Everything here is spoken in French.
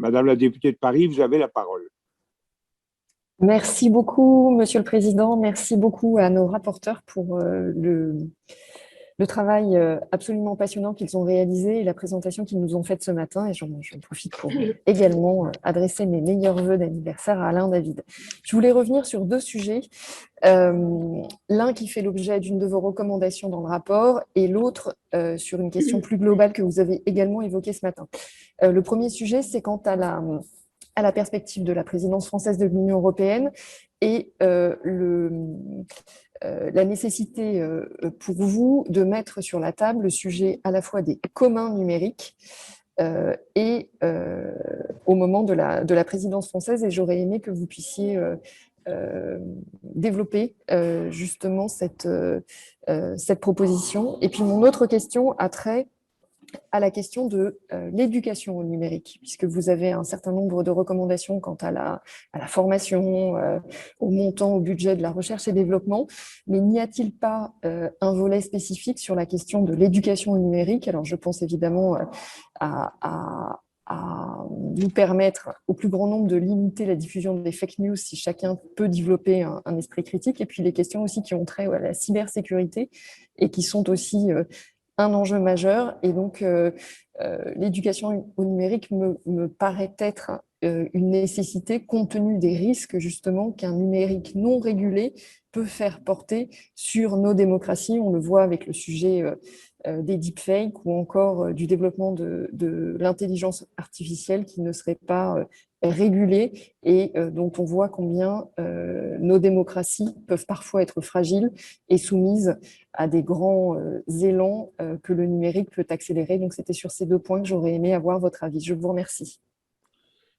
Madame la députée de Paris, vous avez la parole. Merci beaucoup, Monsieur le Président. Merci beaucoup à nos rapporteurs pour le travail absolument passionnant qu'ils ont réalisé et la présentation qu'ils nous ont faite ce matin. Et j'en profite pour également adresser mes meilleurs vœux d'anniversaire à Alain David. Je voulais revenir sur deux sujets. L'un qui fait l'objet d'une de vos recommandations dans le rapport et l'autre sur une question plus globale que vous avez également évoquée ce matin. Le premier sujet, c'est quant à la perspective de la présidence française de l'Union européenne et la nécessité pour vous de mettre sur la table le sujet à la fois des communs numériques et au moment de la présidence française. Et j'aurais aimé que vous puissiez développer justement cette proposition. Et puis mon autre question a trait à la question de l'éducation au numérique, puisque vous avez un certain nombre de recommandations quant à la formation, au montant, au budget de la recherche et développement, mais n'y a-t-il pas un volet spécifique sur la question de l'éducation au numérique? Alors, je pense évidemment à nous permettre au plus grand nombre de limiter la diffusion des fake news si chacun peut développer un esprit critique, et puis les questions aussi qui ont trait à la cybersécurité et qui sont aussi un enjeu majeur. Et donc, l'éducation au numérique me paraît être une nécessité compte tenu des risques justement qu'un numérique non régulé peut faire porter sur nos démocraties. On le voit avec le sujet des deepfakes ou encore du développement de l'intelligence artificielle qui ne serait pas régulée et dont on voit combien nos démocraties peuvent parfois être fragiles et soumises à des grands élans que le numérique peut accélérer. Donc, c'était sur ces deux points que j'aurais aimé avoir votre avis. Je vous remercie.